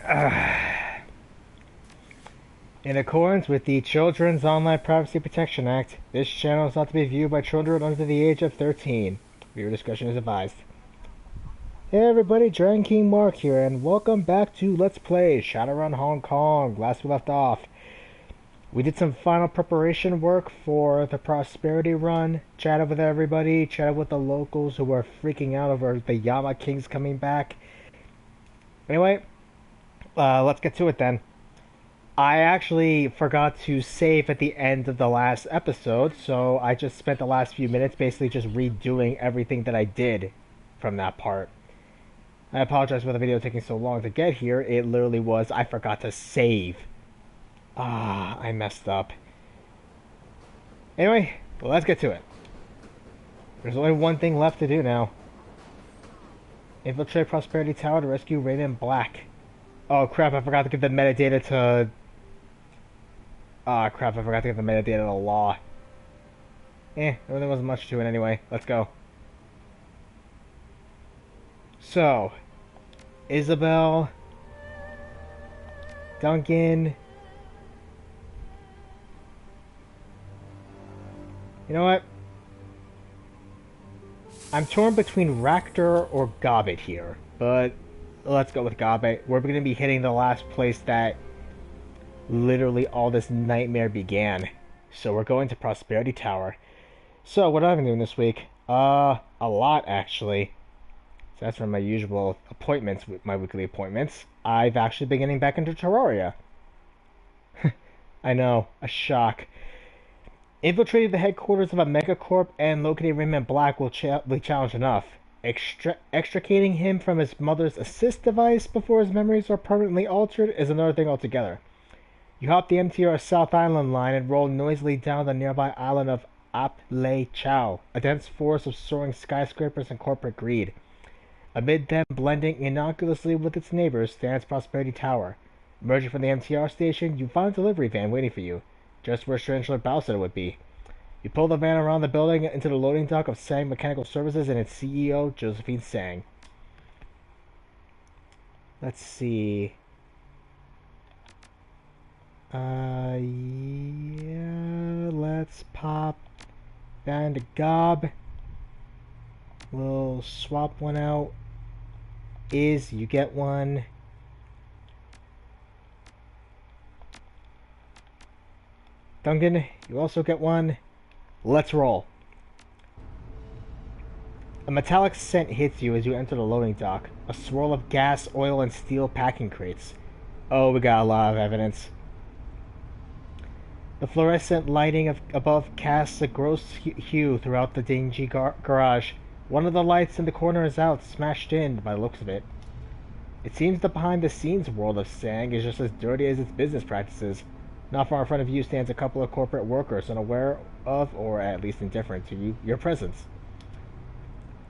In accordance with the Children's Online Privacy Protection Act, this channel is not to be viewed by children under the age of 13. Viewer discretion is advised. Hey everybody, Dragon King Mark here, and welcome back to Let's Play Shadowrun Hong Kong. Last we left off, we did some final preparation work for the Prosperity Run, chatted with everybody, chatted with the locals who were freaking out over the Yama Kings coming back. Anyway, let's get to it then. I actually forgot to save at the end of the last episode, so I just spent the last few minutes basically just redoing everything that I did from that part. I apologize for the video taking so long to get here. It literally was, I forgot to save. I messed up. Anyway, let's get to it. There's only one thing left to do now. Infiltrate Prosperity Tower to rescue Raymond Black. Oh crap, I forgot to give the metadata to... crap, I forgot to give the metadata to Law. There really wasn't much to it anyway. Let's go. So, Isabel, Duncan. You know what? I'm torn between Ractor or Gobbet here, but let's go with Gobbet. We're going to be hitting the last place that literally all this nightmare began. So we're going to Prosperity Tower. So what have I been doing this week? A lot actually. So that's from my usual appointments, with my weekly appointments. I've actually been getting back into Terraria. I know, a shock. Infiltrating the headquarters of a megacorp and locating Raymond Black will be challenge enough. Extricating him from his mother's assist device before his memories are permanently altered is another thing altogether. You hop the MTR South Island line and roll noisily down the nearby island of Ap Le Chow, a dense forest of soaring skyscrapers and corporate greed. Amid them blending innocuously with its neighbors stands Prosperity Tower. Emerging from the MTR station, you find a delivery van waiting for you, just where Chancellor Bao said it would be. You pull the van around the building into the loading dock of Tsang Mechanical Services and its CEO, Josephine Tsang. Let's see. Yeah, let's pop that into Gob. We'll swap one out. You get one. Duncan, you also get one. Let's roll. A metallic scent hits you as you enter the loading dock. A swirl of gas, oil, and steel packing crates. Oh, we got a lot of evidence. The fluorescent lighting above casts a gross hue throughout the dingy garage. One of the lights in the corner is out, smashed in by the looks of it. It seems the behind-the-scenes world of Tsang is just as dirty as its business practices. Not far in front of you stands a couple of corporate workers unaware of, or at least indifferent to your presence.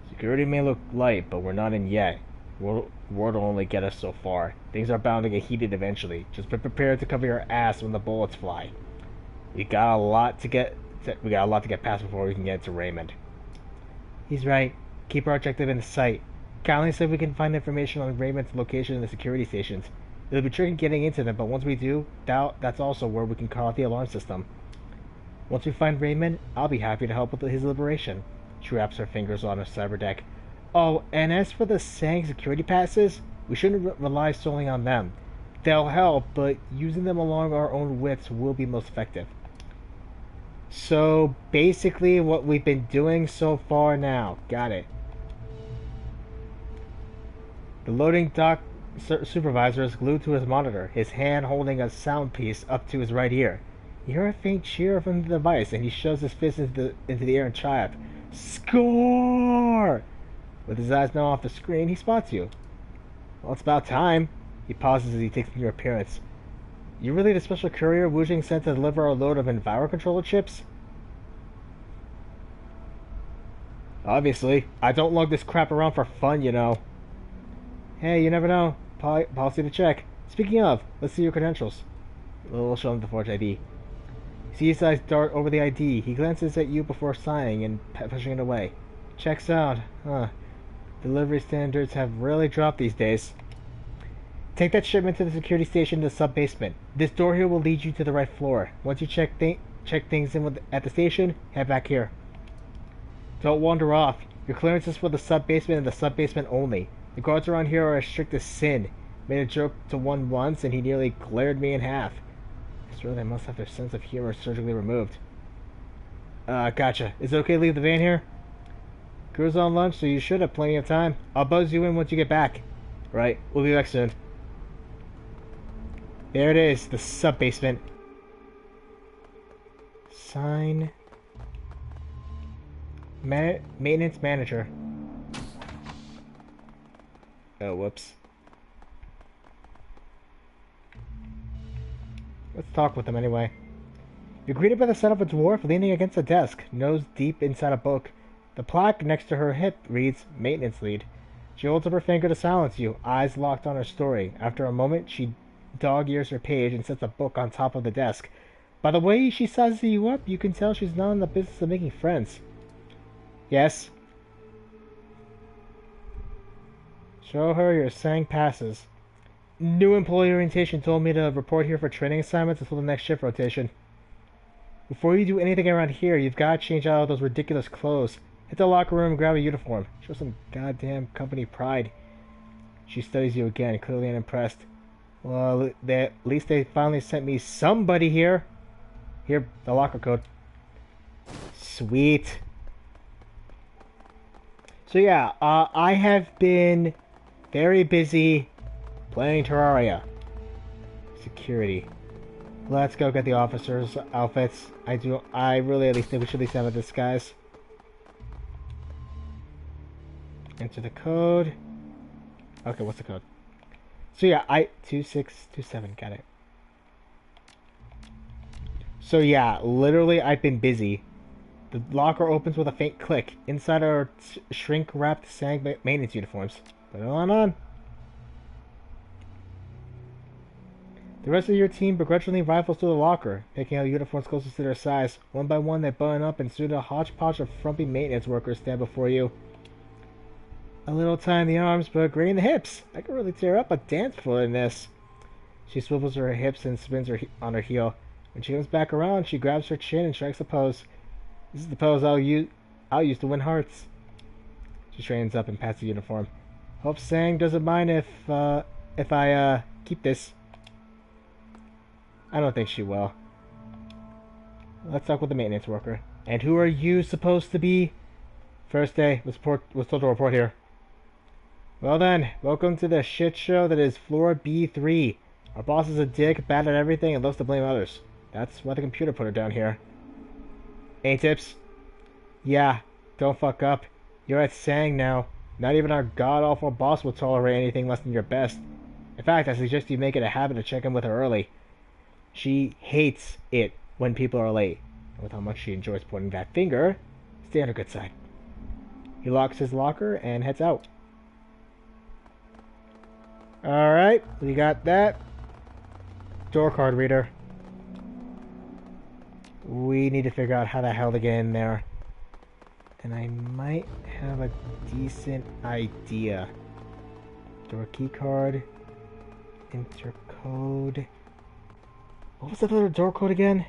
Security may look light, but we're not in yet. Word will only get us so far. Things are bound to get heated eventually. Just be prepared to cover your ass when the bullets fly. We got a lot to get past before we can get to Raymond. He's right. Keep our objective in sight. Cowling said we can find information on Raymond's location in the security stations. It'll be tricky getting into them, but once we do, that's also where we can cut off the alarm system. Once we find Raymond, I'll be happy to help with his liberation. She wraps her fingers on her cyber deck. Oh, and as for the Tsang security passes, we shouldn't rely solely on them. They'll help, but using them along our own wits will be most effective. So, basically what we've been doing so far now. Got it. The loading dock supervisor is glued to his monitor, his hand holding a sound piece up to his right ear. You hear a faint cheer from the device, and he shoves his fist into the air and triumph. Score! With his eyes now off the screen, he spots you. Well, it's about time. He pauses as he takes in your appearance. You really the special courier Wu Jing sent to deliver our load of envirocontroller chips? Obviously. I don't lug this crap around for fun, you know. Hey, you never know. Policy to check. Speaking of, let's see your credentials. We'll show him the forged ID. You see his eyes dart over the ID. He glances at you before sighing and pushing it away. Checks out. Huh. Delivery standards have really dropped these days. Take that shipment to the security station in the sub-basement. This door here will lead you to the right floor. Once you check things in at the station, head back here. Don't wander off. Your clearance is for the sub-basement and the sub-basement only. The guards around here are as strict as sin. Made a joke to one once and he nearly glared me in half. I swear they must have their sense of humor surgically removed. Gotcha. Is it okay to leave the van here? Crew's on lunch, so you should have plenty of time. I'll buzz you in once you get back. Right, we'll be back soon. There it is, the sub-basement. Sign. Maintenance manager. Oh, whoops. Let's talk with him anyway. You're greeted by the sight of a dwarf leaning against a desk, nose deep inside a book. The plaque next to her hip reads, Maintenance Lead. She holds up her finger to silence you, eyes locked on her story. After a moment, she dog-ears her page and sets a book on top of the desk. By the way she sizes you up, you can tell she's not in the business of making friends. Yes? Show her your Tsang passes. New employee orientation told me to report here for training assignments until the next shift rotation. Before you do anything around here, you've got to change out of those ridiculous clothes. Hit the locker room and grab a uniform. Show some goddamn company pride. She studies you again, clearly unimpressed. Well, at least they finally sent me somebody here. Here, the locker code. Sweet. So yeah, I have been very busy playing Terraria. Security. Let's go get the officers' outfits. I really at least think we should at least have a disguise. Enter the code. Okay, what's the code? So yeah, 2627, got it. So yeah, literally I've been busy. The locker opens with a faint click. Inside are shrink-wrapped Tsang maintenance uniforms. Put it on. The rest of your team begrudgingly rifles through the locker, picking out uniforms closest to their size. One by one they button up and soon a hodgepodge of frumpy maintenance workers stand before you. A little tight in the arms, but great in the hips. I could really tear up a dance floor in this. She swivels her hips and spins on her heel. When she comes back around, she grabs her chin and strikes a pose. This is the pose I'll use to win hearts. She straightens up and pats the uniform. Hope Tsang doesn't mind if I keep this. I don't think she will. Let's talk with the maintenance worker. And who are you supposed to be? First day, was told to report here. Well then, welcome to the shit show that is floor B3. Our boss is a dick, bad at everything, and loves to blame others. That's why the computer put her down here. Any tips? Yeah, don't fuck up. You're at Tsang now. Not even our god-awful boss will tolerate anything less than your best. In fact, I suggest you make it a habit to check in with her early. She hates it when people are late. And with how much she enjoys pointing that finger, stay on her good side. He locks his locker and heads out. Alright, we got that. Door card reader. We need to figure out how the hell to get in there. And I might have a decent idea. Door key card. Enter code. What was the other door code again?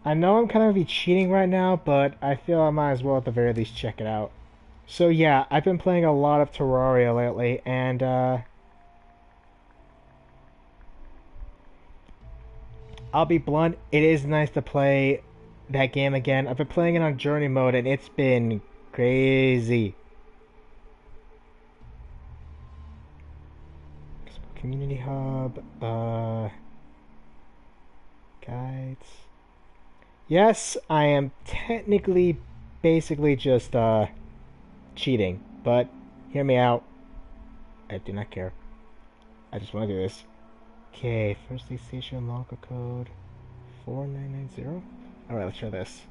I know I'm kind of be cheating right now, but I feel I might as well at the very least check it out. So yeah, I've been playing a lot of Terraria lately, and I'll be blunt, it is nice to play that game again. I've been playing it on journey mode, and it's been crazy. Community hub, guides. Yes, I am technically basically just cheating, but hear me out. I do not care. I just want to do this. Okay, first aid station locker code 4990. Alright, let's try this.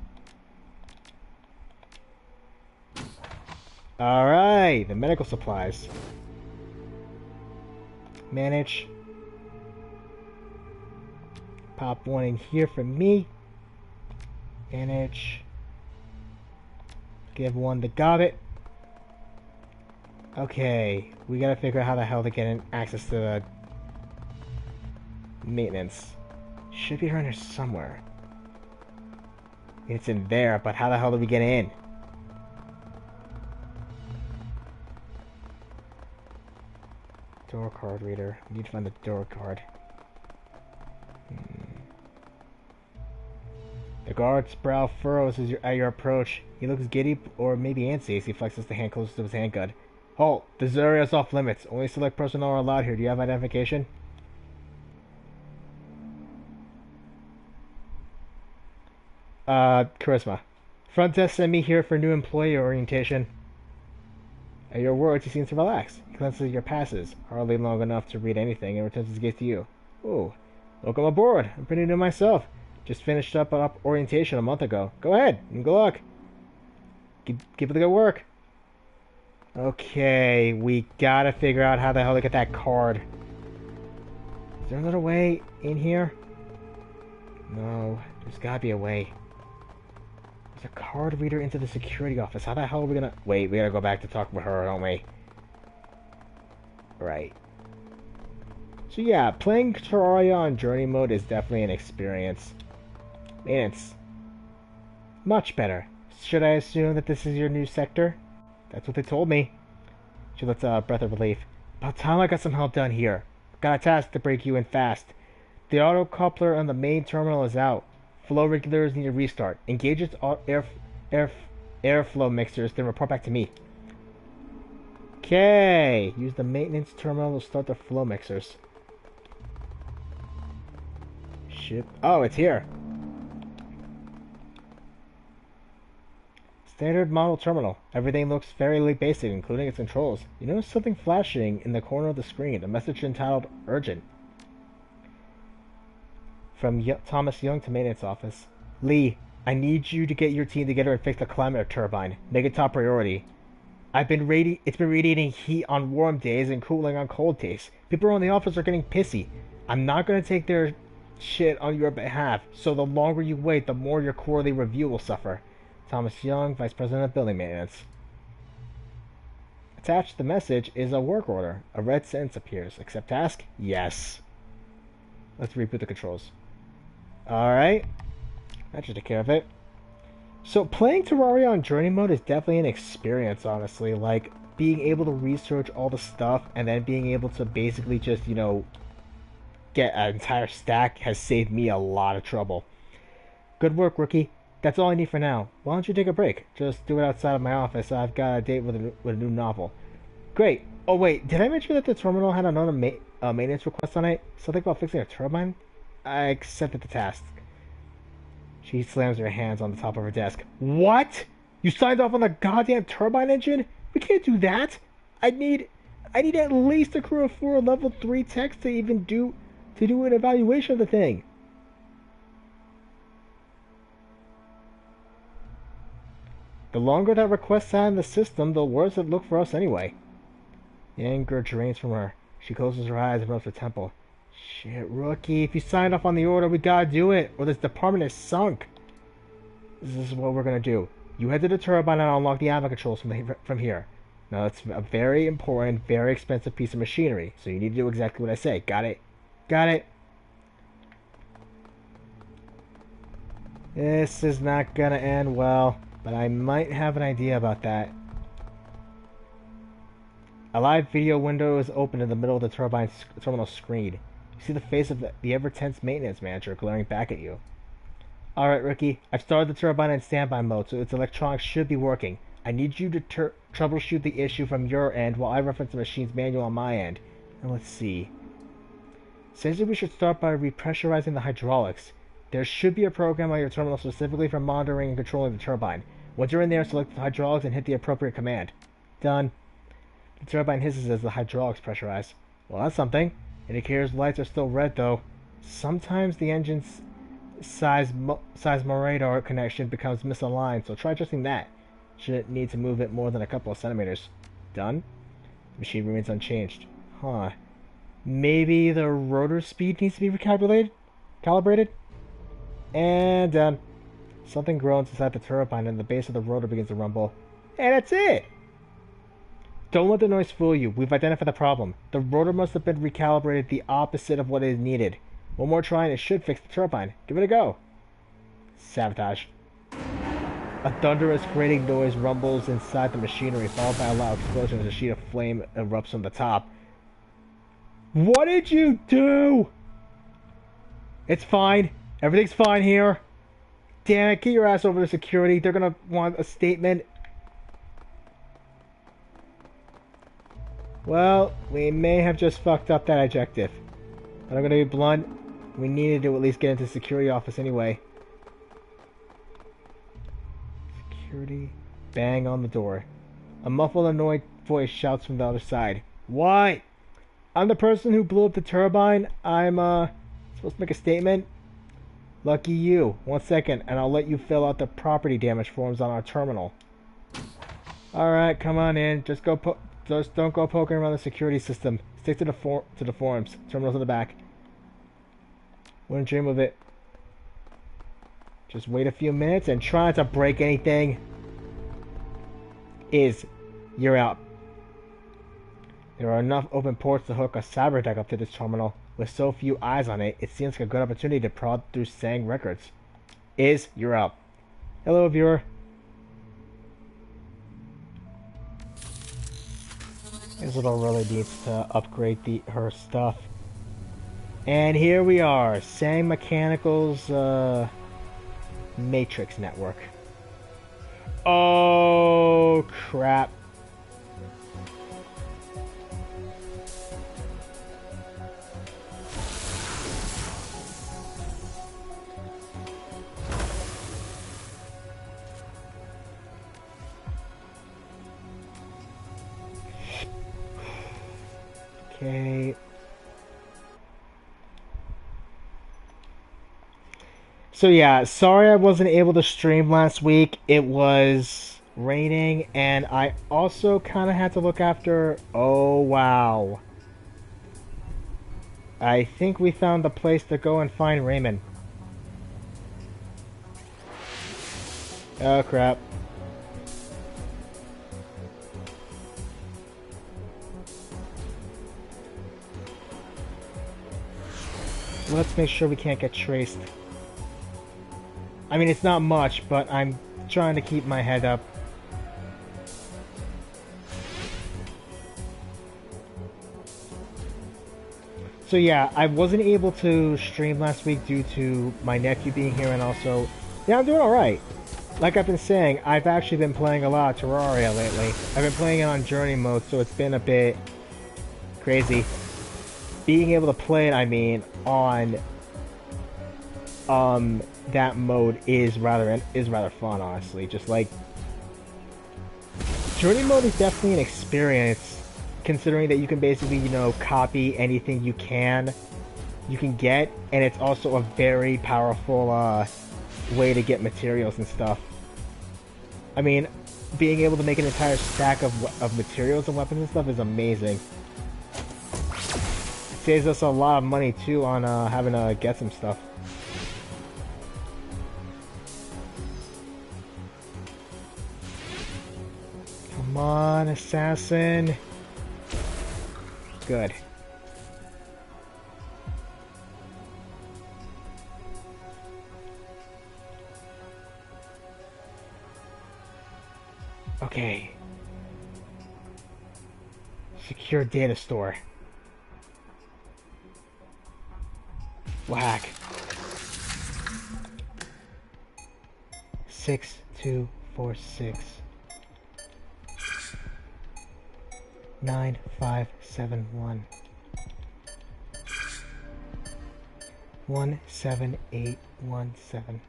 Alright, the medical supplies. Manage. Pop one in here for me. Manage. Give one to Gobbet. Okay, we gotta figure out how the hell to get access to the maintenance. Should be around here somewhere. It's in there, but how the hell do we get in? Door card reader. We need to find the door card. The guard's brow furrows at your approach. He looks giddy or maybe antsy as he flexes the hand closest to his handgun. Halt! This area is off limits. Only select personnel are allowed here. Do you have identification? Charisma. Front desk sent me here for new employee orientation. At your words, he seems to relax. He glances at your passes, hardly long enough to read anything, and returns his gaze to you. Ooh, welcome aboard. I'm pretty new myself. Just finished up orientation a month ago. Go ahead, and good luck. Keep it the good work. Okay, we gotta figure out how the hell to get that card. Is there another way in here? No, there's gotta be a way. There's a card reader into the security office. How the hell are we gonna... Wait, we gotta go back to talk with her, don't we? Right. So yeah, playing Terraria on Journey Mode is definitely an experience. Maintenance. Much better. Should I assume that this is your new sector? That's what they told me. She lets out a breath of relief. About time I got some help done here. Got a task to break you in fast. The auto coupler on the main terminal is out. Flow regulators need a restart. Engage its airflow mixers, then report back to me. Okay. Use the maintenance terminal to start the flow mixers. Ship. Oh, it's here. Standard model terminal. Everything looks fairly basic, including its controls. You notice something flashing in the corner of the screen. A message entitled Urgent. From Thomas Young to maintenance office. Lee, I need you to get your team together and fix the climate turbine. Make it top priority. It's been radiating heat on warm days and cooling on cold days. People around the office are getting pissy. I'm not going to take their shit on your behalf, so the longer you wait, the more your quarterly review will suffer. Thomas Young, Vice President of Building Maintenance. Attached to the message is a work order. A red sentence appears. Accept task? Yes. Let's reboot the controls. Alright. That should take care of it. So, playing Terraria on Journey Mode is definitely an experience, honestly. Like, being able to research all the stuff and then being able to basically just, you know, get an entire stack has saved me a lot of trouble. Good work, rookie. That's all I need for now. Why don't you take a break? Just do it outside of my office. I've got a date with a new novel. Great. Oh, wait. Did I mention that the terminal had another maintenance request on it? Something about fixing a turbine? I accepted the task. She slams her hands on the top of her desk. What? You signed off on the goddamn turbine engine? We can't do that. I need at least a crew of 4 level 3 techs to even do an evaluation of the thing. The longer that request sat in the system, the worse it looked for us anyway. The anger drains from her. She closes her eyes and rubs her temple. Shit, rookie, if you signed off on the order, we gotta do it, or this department is sunk. This is what we're gonna do. You head to the turbine and unlock the admin controls from here. Now, that's a very important, very expensive piece of machinery, so you need to do exactly what I say. Got it? Got it? This is not gonna end well. But I might have an idea about that. A live video window is open in the middle of the terminal screen. You see the face of the ever-tense maintenance manager glaring back at you. Alright, rookie. I've started the turbine in standby mode, so its electronics should be working. I need you to troubleshoot the issue from your end while I reference the machine's manual on my end. And let's see. Says that we should start by repressurizing the hydraulics. There should be a program on your terminal specifically for monitoring and controlling the turbine. Once you're in there, select the hydraulics and hit the appropriate command. Done. The turbine hisses as the hydraulics pressurize. Well, that's something. Indicator's lights are still red, though. Sometimes the engine's seismoradar connection becomes misaligned, so try adjusting that. Shouldn't need to move it more than a couple of centimeters. Done. The machine remains unchanged. Huh. Maybe the rotor speed needs to be calibrated? And done. Something groans inside the turbine and the base of the rotor begins to rumble. And that's it! Don't let the noise fool you. We've identified the problem. The rotor must have been recalibrated the opposite of what is needed. One more try and it should fix the turbine. Give it a go. Sabotage. A thunderous grating noise rumbles inside the machinery, followed by a loud explosion as a sheet of flame erupts from the top. What did you do? It's fine. Everything's fine here. Damn it, get your ass over to security. They're gonna want a statement. Well, we may have just fucked up that objective. But I'm gonna be blunt. We needed to at least get into the security office anyway. Security. Bang on the door. A muffled, annoyed voice shouts from the other side. What? I'm the person who blew up the turbine. I'm, supposed to make a statement? Lucky you. 1 second, and I'll let you fill out the property damage forms on our terminal. Alright, come on in. Just don't go poking around the security system. Stick to the forms. Terminal's in the back. Wouldn't dream of it. Just wait a few minutes and try not to break anything. You're out. There are enough open ports to hook a cyber deck up to this terminal. With so few eyes on it, it seems like a good opportunity to prod through Tsang records. You're out. Hello, viewer. Isidore really needs to upgrade her stuff. And here we are, Tsang Mechanical's Matrix Network. Oh, crap. Okay. So yeah, sorry I wasn't able to stream last week. It was raining, and I also kind of had to look after... Oh, wow. I think we found the place to go and find Raymond. Oh, crap. Let's make sure we can't get traced. I mean, it's not much, but I'm trying to keep my head up. So yeah, I wasn't able to stream last week due to my nephew being here, and also... Yeah, I'm doing alright. Like I've been saying, I've actually been playing a lot of Terraria lately. I've been playing it on journey mode, so it's been a bit crazy. Being able to play it, I mean, on that mode is rather fun, honestly. Just like journey mode is definitely an experience, considering that you can basically, you know, copy anything you can get, and it's also a very powerful way to get materials and stuff. I mean, being able to make an entire stack of materials and weapons and stuff is amazing. It saves us a lot of money too on having to get some stuff. Come on, assassin. Good. Okay. Secure data store. Whack. 6246 9571 17817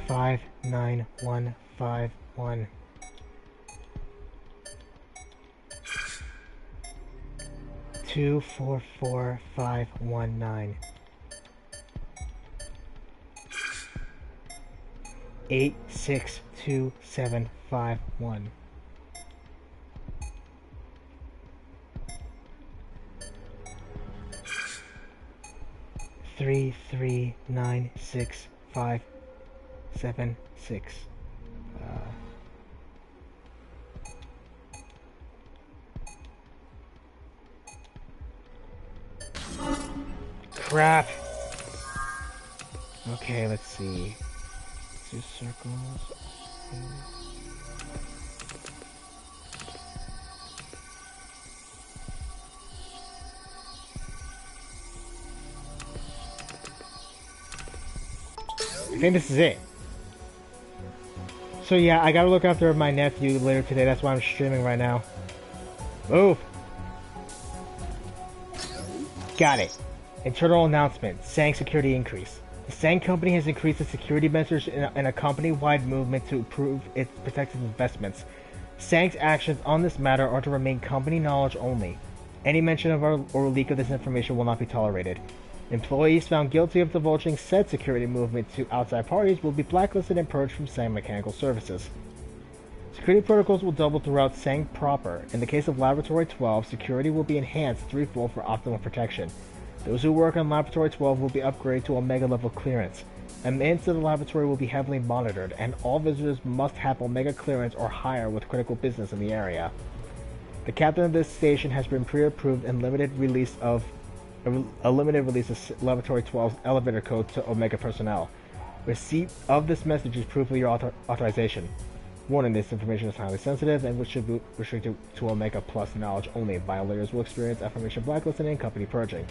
59151 244519 862751 3396576. Crap. Okay, let's see. 2 circles. I think this is it. So yeah, I gotta look after my nephew later today. That's why I'm streaming right now. Move. Got it. Internal announcement. Tsang security increase. The Tsang company has increased its security measures in a company-wide movement to improve its protected investments. Tsang's actions on this matter are to remain company knowledge only. Any mention of or leak of this information will not be tolerated. Employees found guilty of divulging said security movement to outside parties will be blacklisted and purged from Tsang Mechanical Services. Security protocols will double throughout Tsang proper. In the case of Laboratory 12, security will be enhanced threefold for optimal protection. Those who work on Laboratory 12 will be upgraded to Omega level clearance. Admittance to the laboratory will be heavily monitored, and all visitors must have Omega clearance or higher with critical business in the area. The captain of this station has been pre-approved and a limited release of Laboratory 12's elevator code to Omega personnel. Receipt of this message is proof of your authorization. Warning, this information is highly sensitive and should be restricted to Omega Plus knowledge only. Violators will experience affirmation blacklisting and company purging.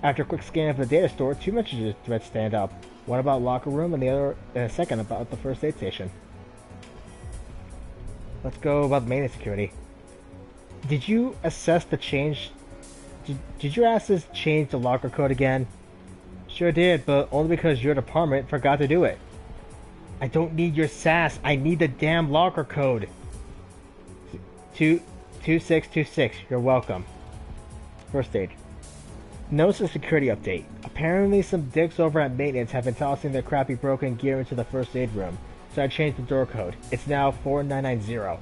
After a quick scan of the data store, 2 messages threads stand up. One about locker room and the other second about the first aid station. Let's go about maintenance security. Did you assess the change? Did your asses change the locker code again? Sure did, but only because your department forgot to do it. I don't need your sass. I need the damn locker code. 2626. You're welcome. First aid. Notice a security update. Apparently some dicks over at maintenance have been tossing their crappy broken gear into the first aid room, so I changed the door code. It's now 4990.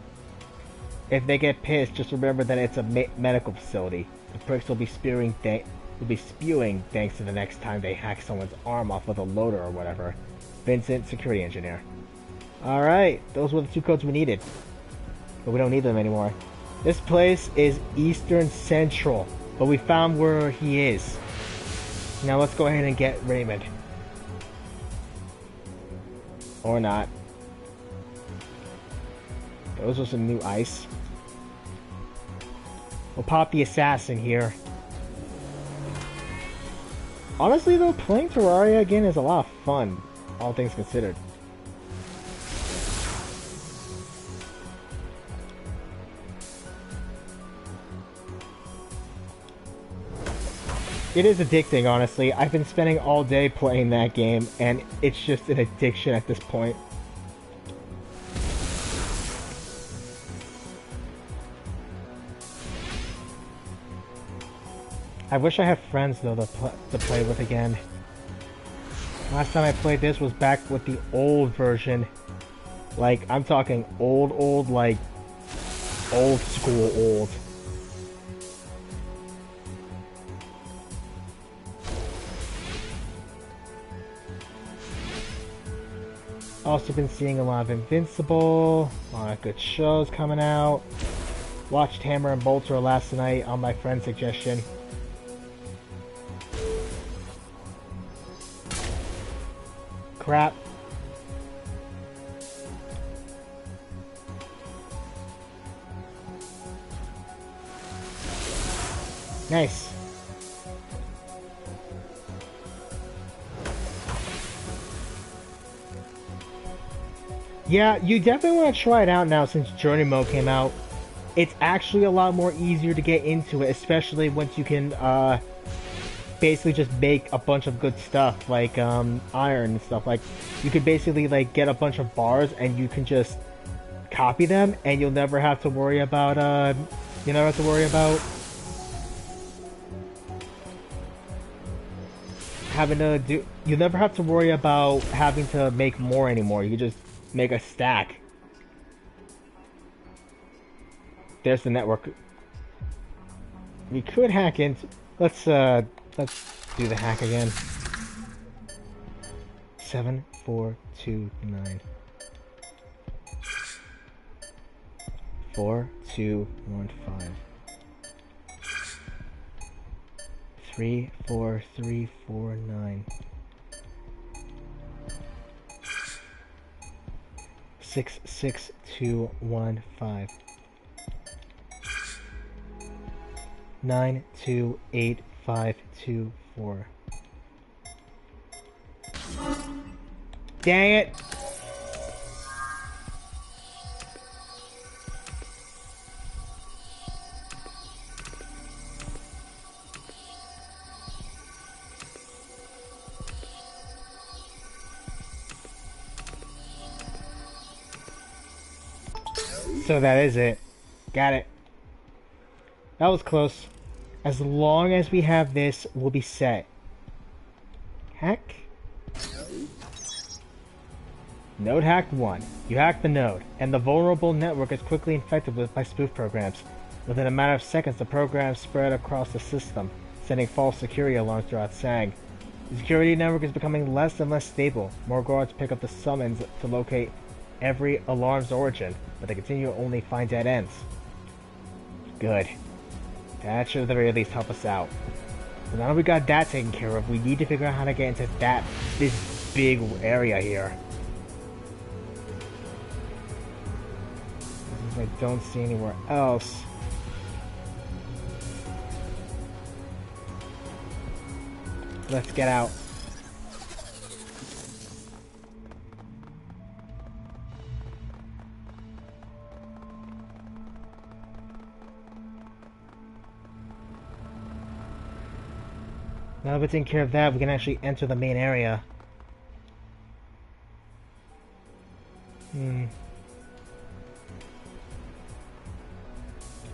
If they get pissed, just remember that it's a medical facility. The pricks will be spewing thanks to the next time they hack someone's arm off with a loader or whatever. Vincent, security engineer. Alright, those were the 2 codes we needed. But we don't need them anymore. This place is Eastern Central, but we found where he is. Now let's go ahead and get Raymond. Or not. Those are some new ice. We'll pop the assassin here. Honestly though, playing Terraria again is a lot of fun, all things considered. It is addicting, honestly. I've been spending all day playing that game, and it's just an addiction at this point. I wish I had friends, though, to play with again. Last time I played this was back with the old version. Like, I'm talking old, like, old school old. Also been seeing a lot of Invincible, a lot of good shows coming out. Watched Hammer and Bolter last night on my friend's suggestion. Crap. Nice. Yeah, you definitely want to try it out now since Journey Mode came out. It's actually a lot more easier to get into it, especially once you can basically just make a bunch of good stuff like iron and stuff. Like you could basically like get a bunch of bars and you can just copy them, and you'll never have to worry about you'll never have to worry about having to make more anymore. You can just make a stack. There's the network. We could hack into. Let's do the hack again. 7429. 4215. 34349. 66215. 928524. Dang it! So that is it. Got it. That was close. As long as we have this, we'll be set. Hack? Node hack 1. You hack the node, and the vulnerable network is quickly infected by spoof programs. Within a matter of seconds, the programs spread across the system, sending false security alarms throughout Tsang. The security network is becoming less and less stable. More guards pick up the summons to locate every alarm's origin, but they continue to only find dead ends. Good. That should at the very least help us out. So now that we got that taken care of, we need to figure out how to get into this big area here. I don't see anywhere else. Let's get out. Now that we're taking care of that, we can actually enter the main area.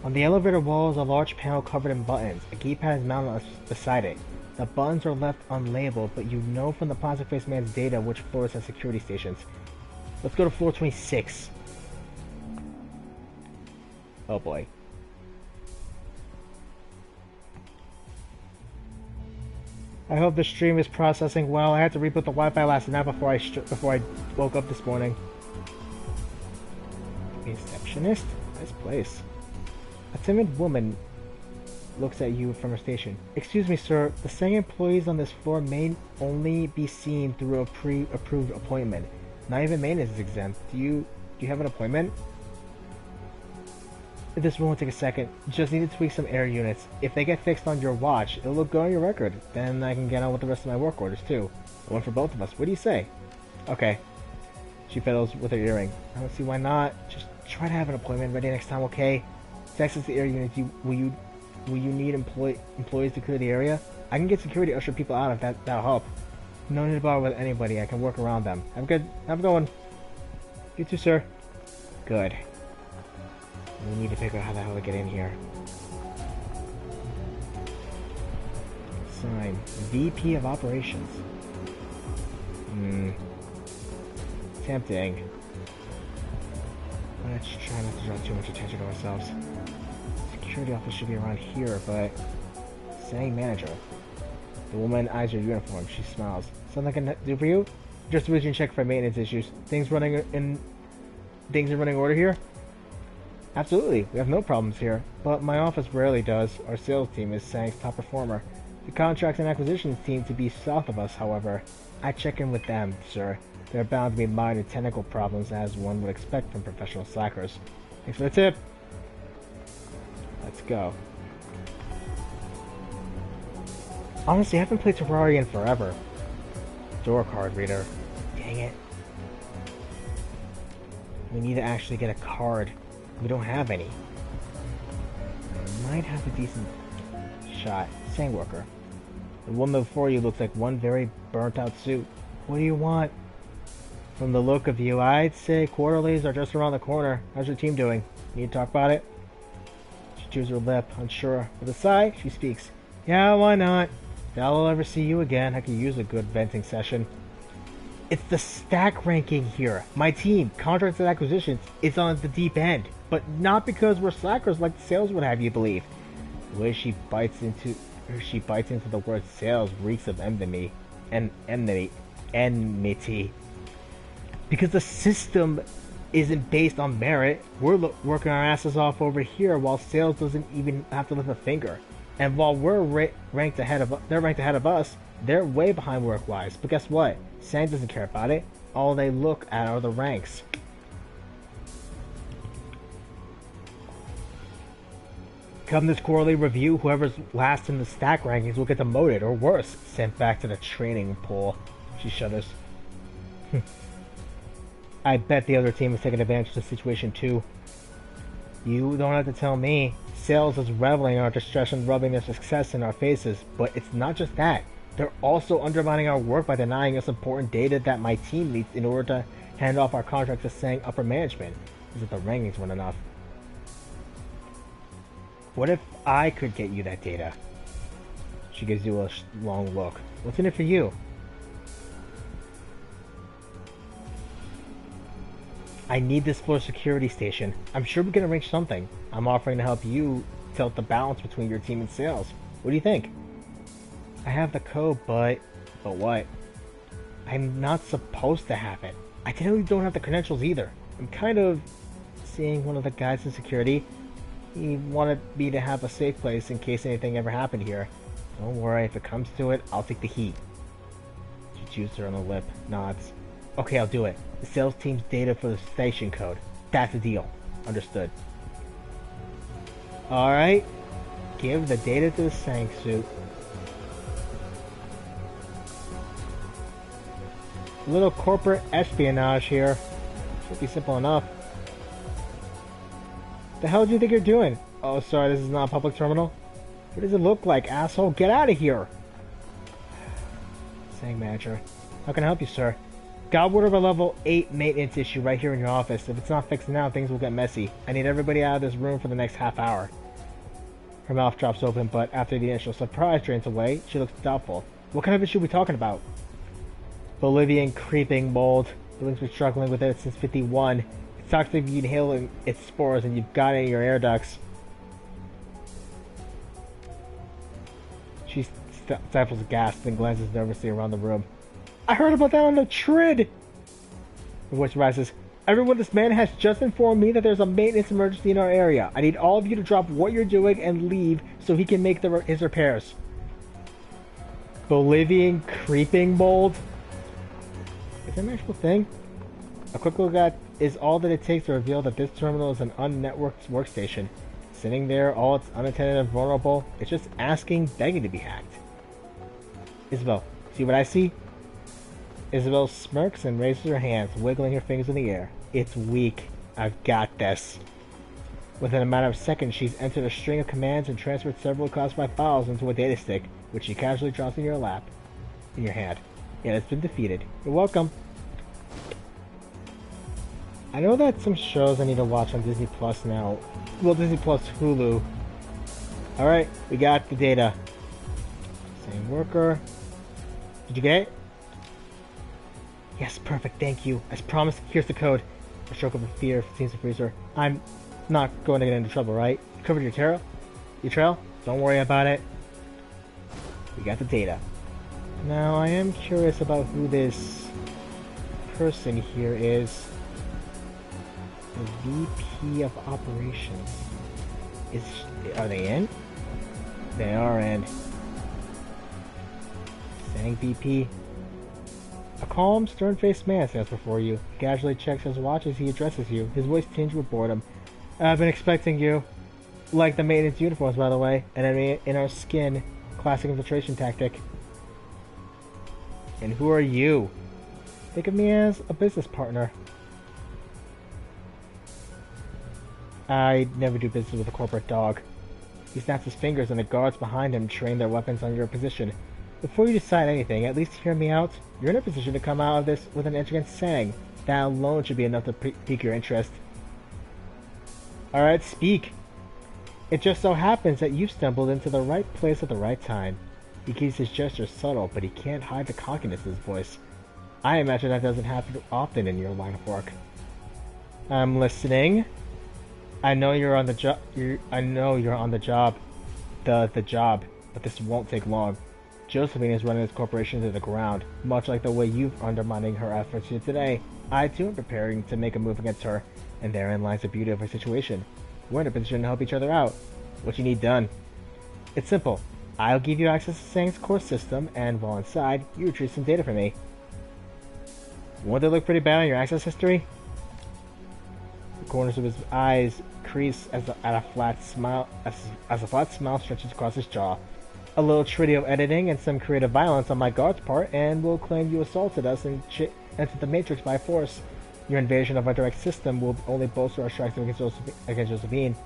On the elevator wall is a large panel covered in buttons. A keypad is mounted beside it. The buttons are left unlabeled, but you know from the plastic face man's data which floors have security stations. Let's go to floor 26. Oh boy. I hope the stream is processing well. I had to reboot the Wi-Fi last night before I woke up this morning. Receptionist? Nice place. A timid woman looks at you from her station. Excuse me, sir. The Tsang employees on this floor may only be seen through a pre-approved appointment. Not even maintenance is exempt. Do you have an appointment? This won't take a second. Just need to tweak some air units. If they get fixed on your watch, it'll look good on your record. Then I can get on with the rest of my work orders too. One for both of us. What do you say? Okay. She fiddles with her earring. I don't see why not. Just try to have an appointment ready next time, okay? Text us the air units. Will you need employees to clear the area? I can get security to usher people out if that'll help. No need to bother with anybody. I can work around them. Have a good one. You too, sir. Good. We need to figure out how the hell to get in here. Sign. VP of Operations. Tempting. Let's try not to draw too much attention to ourselves. Security office should be around here, but... Tsang manager. The woman eyes your uniform. She smiles. Something I can do for you? Just a routine check for maintenance issues. Things are running order here? Absolutely, we have no problems here, but my office rarely does. Our sales team is Tsang's top performer. The contracts and acquisitions seem to be south of us, however. I check in with them, sir. There are bound to be minor technical problems, as one would expect from professional slackers. Thanks for the tip. Let's go. Honestly, I haven't played Terraria in forever. Door card reader. Dang it. We need to actually get a card. We don't have any. I might have a decent shot. Tsang worker. The woman before you looks like one very burnt out suit. What do you want? From the look of you, I'd say quarterlies are just around the corner. How's your team doing? Need to talk about it? She chews her lip, unsure. With a sigh, she speaks. Yeah, why not? If I'll ever see you again, I could use a good venting session. It's the stack ranking here. My team, contracts and acquisitions, is on the deep end. But not because we're slackers like the sales would have you believe. The way she bites into She bites into the word sales reeks of enmity. And enmity. Because the system isn't based on merit. We're working our asses off over here while sales doesn't even have to lift a finger. And while we're ranked ahead of us, they're way behind work-wise. But guess what? Tsang doesn't care about it. All they look at are the ranks. Come this quarterly review, whoever's last in the stack rankings will get demoted, or worse, sent back to the training pool. She shudders. I bet the other team is taking advantage of the situation too. You don't have to tell me. Sales is reveling in our distress and rubbing their success in our faces, but it's not just that. They're also undermining our work by denying us important data that my team needs in order to hand off our contract to Tsang upper management. As if the rankings weren't enough. What if I could get you that data? She gives you a long look. What's in it for you? I need this floor security station. I'm sure we can arrange something. I'm offering to help you tilt the balance between your team and sales. What do you think? I have the code, but what? I'm not supposed to have it. I technically don't have the credentials either. I'm kind of seeing one of the guys in security. He wanted me to have a safe place in case anything ever happened here. Don't worry, if it comes to it, I'll take the heat. She chews her on the lip, nods. Okay, I'll do it. The sales team's data for the station code. That's the deal. Understood. Alright. Give the data to the Tsang suit. A little corporate espionage here. Should be simple enough. The hell do you think you're doing? Oh, sorry, this is not a public terminal. What does it look like, asshole? Get out of here! Tsang manager. How can I help you, sir? Got word of a level 8 maintenance issue right here in your office. If it's not fixed now, things will get messy. I need everybody out of this room for the next half hour. Her mouth drops open, but after the initial surprise drains away, she looks doubtful. What kind of issue are we talking about? Bolivian creeping mold. Building's been struggling with it since 51. It's toxic if you inhale its spores and you've got it in your air ducts. She stifles a gasp and glances nervously around the room. I heard about that on the TRID! Her voice rises. Everyone, this man has just informed me that there's a maintenance emergency in our area. I need all of you to drop what you're doing and leave so he can make his repairs. Bolivian creeping mold? Is that an actual thing? A quick look at is all that it takes to reveal that this terminal is an unnetworked workstation. Sitting there, all it's unattended and vulnerable, it's just begging to be hacked. Isabel, see what I see? Isabel smirks and raises her hands, wiggling her fingers in the air. It's weak. I've got this. Within a matter of seconds, she's entered a string of commands and transferred several classified files into a data stick, which she casually drops in your lap. In your hand. Yeah, it's been defeated. You're welcome. I know that some shows I need to watch on Disney Plus now. Well, Disney Plus Hulu. Alright, we got the data. Same worker. Did you get it? Yes, perfect, thank you. As promised, here's the code. A stroke of fear seems to freeze her. I'm not going to get into trouble, right? You covered your trail? Don't worry about it. We got the data. Now, I am curious about who this person here is. The VP of Operations. Are they in? They are in. Tsang VP. A calm, stern-faced man stands before you. He casually checks his watch as he addresses you, his voice tinged with boredom. I've been expecting you. Like the maintenance uniforms, by the way. Enemy in our skin. Classic infiltration tactic. And who are you? Think of me as a business partner. I never do business with a corporate dog. He snaps his fingers and the guards behind him train their weapons on your position. Before you decide anything, at least hear me out. You're in a position to come out of this with an edge against Tsang. That alone should be enough to pique your interest. Alright, speak. It just so happens that you've stumbled into the right place at the right time. He keeps his gestures subtle, but he can't hide the cockiness in his voice. I imagine that doesn't happen often in your line of work. I'm listening. I know you're on the job. I know you're on the job. The but this won't take long. Josephine is running this corporation to the ground, much like the way you've undermining her efforts here today. I too am preparing to make a move against her, and therein lies the beauty of her situation. We're in a position to help each other out. What you need done? It's simple. I'll give you access to Tsang's core system, and while inside, you retrieve some data from me. Won't they look pretty bad on your access history? The corners of his eyes crease as a flat smile stretches across his jaw. A little trio of editing and some creative violence on my guard's part, and we'll claim you assaulted us and entered the Matrix by force. Your invasion of our direct system will only bolster our strikes against Josephine.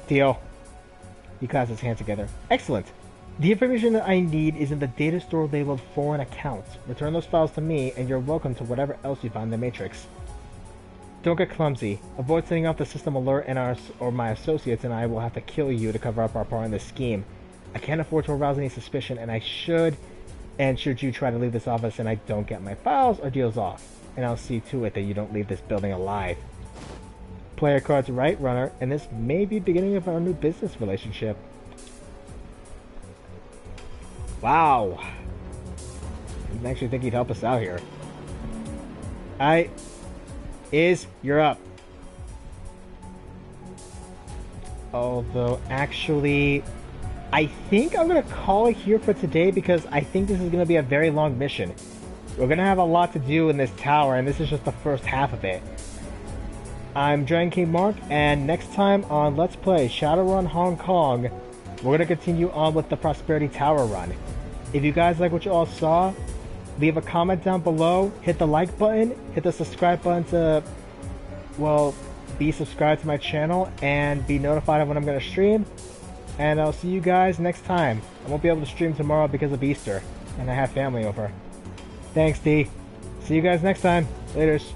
Deal. He clasps his hands together. Excellent. The information that I need is in the data store labeled Foreign Accounts. Return those files to me, and you're welcome to whatever else you find in the Matrix. Don't get clumsy. Avoid setting off the system alert, and my associates and I will have to kill you to cover up our part in this scheme. I can't afford to arouse any suspicion, and should you try to leave this office and I don't get my files, our deal's off. And I'll see to it that you don't leave this building alive. Player cards right, runner, and this may be the beginning of our new business relationship. Wow. I didn't actually think he'd help us out here. You're up. Although, actually, I think I'm going to call it here for today because I think this is going to be a very long mission. We're going to have a lot to do in this tower, and this is just the first half of it. I'm Dragon King Mark, and next time on Let's Play Shadowrun Hong Kong, we're going to continue on with the Prosperity Tower run. If you guys like what you all saw, leave a comment down below, hit the like button, hit the subscribe button to, well, be subscribed to my channel and be notified of when I'm going to stream. And I'll see you guys next time. I won't be able to stream tomorrow because of Easter, and I have family over. Thanks, D. See you guys next time. Laters.